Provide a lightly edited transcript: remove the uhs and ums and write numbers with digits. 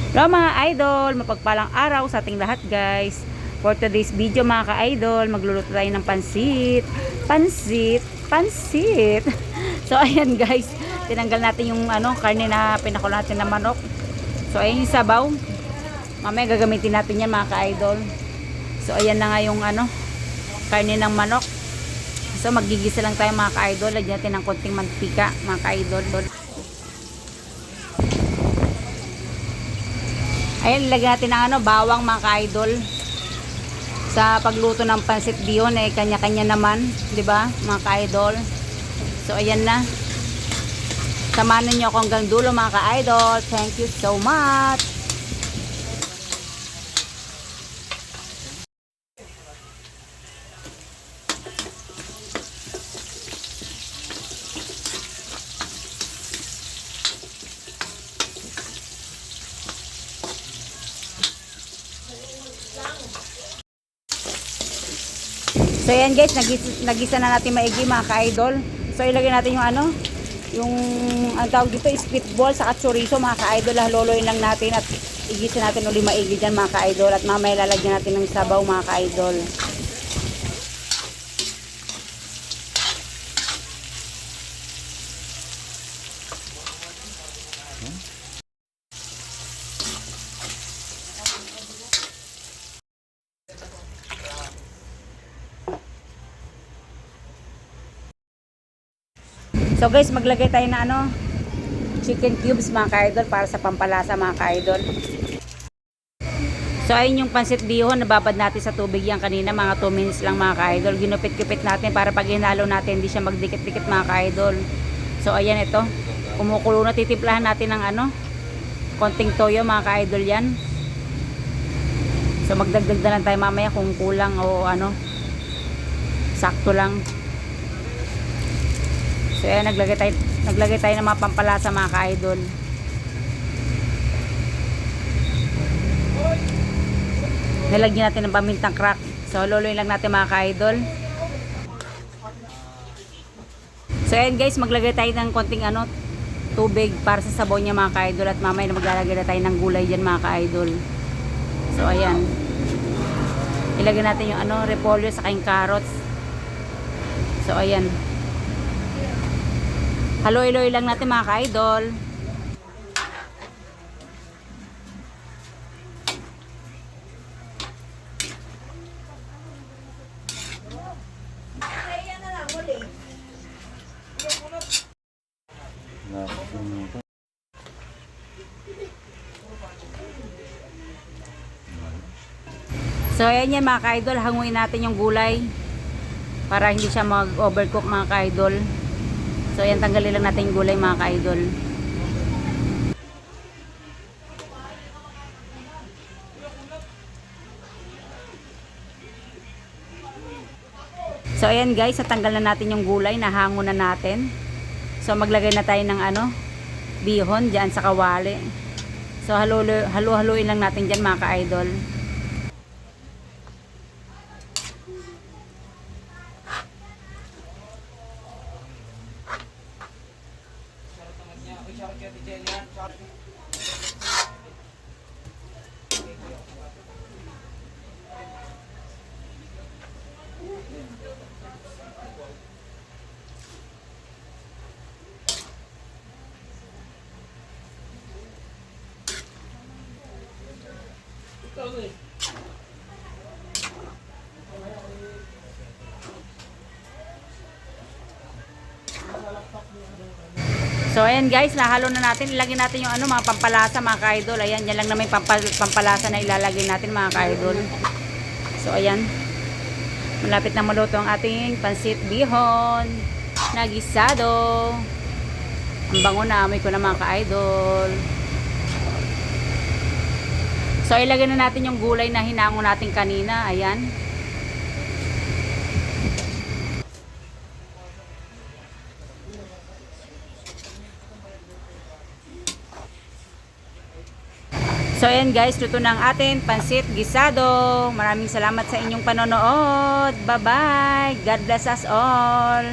Hello mga idol, mapagpalang araw sa ating lahat guys. For today's video mga ka-idol, magluluto tayo ng pansit. Pansit. So ayan guys, tinanggal natin yung karne na pinakulo natin na manok. So ayan yung sabaw. Mamaya gagamitin natin yan mga ka-idol. So ayan na nga yung karne ng manok. So magigisa lang tayo mga ka-idol. Lagyan natin ng konting mantika mga ka-idol. Ayan, ilagay natin ng bawang mga ka-idol. Sa pagluto ng pansit bihon kanya-kanya naman, 'di ba, mga ka-idol? So ayan na. Samahan niyo ako hanggang dulo mga ka-idol. Thank you so much. So ayan guys, nagisa na natin maigi mga ka-idol. So ilagay natin yung ang tawag dito, split ball sa chorizo mga ka-idol. Haloloyin lang natin at igisa natin uli maigi dyan mga ka-idol. At mamaya lalagyan natin ng sabaw mga ka-idol. So guys, maglagay tayo na chicken cubes mga ka-idol para sa pampalasa mga ka-idol. So ayun yung pansit bihon, nababad natin sa tubig yan kanina, mga 2 minutes lang mga ka-idol. Ginupit-kupit natin para pag hinalo natin hindi siya magdikit-dikit mga ka-idol. So ayan ito, kumukulo na, titimplahan natin ng konting toyo mga ka-idol yan. So magdagdag na lang tayo mamaya kung kulang o sakto lang. So ayan, naglagay tayo ng mga pampalasa mga ka-idol. Nilagyan natin ng pamintang crack. So luluin lang natin mga ka-idol. So ayan guys, maglagay tayo ng konting tubig para sa sabaw niya mga ka-idol. At mamaya na maglalagay na tayo ng gulay dyan mga ka-idol. So ayan, ilagay natin yung repolyo sa yung carrots. So ayan, halo-haloy lang natin mga ka-idol. So ayan yan mga ka-idol, hanguin natin yung gulay para hindi siya mag-overcook mga ka-idol. So ayan, tanggalin lang natin yung gulay mga ka-idol. So ayan guys, natanggal na natin yung gulay, nahango na natin. So maglagay na tayo ng bihon dyan sa kawali. So halo-haloin lang natin dyan mga ka-idol. So ayan guys, nahalo na natin. Ilagay natin yung mga pampalasa mga ka-idol. Ayan, yan lang na may pampalasa na ilalagay natin mga ka-idol. So ayan, malapit na maluto ang ating pansit bihon na gisado. Ang bango na, amoy ko na mga ka-idol. So ilagay na natin yung gulay na hinango natin kanina. Ayan. So ayan guys, luto na ang ating pansit gisado. Maraming salamat sa inyong panonood. Bye bye. God bless us all.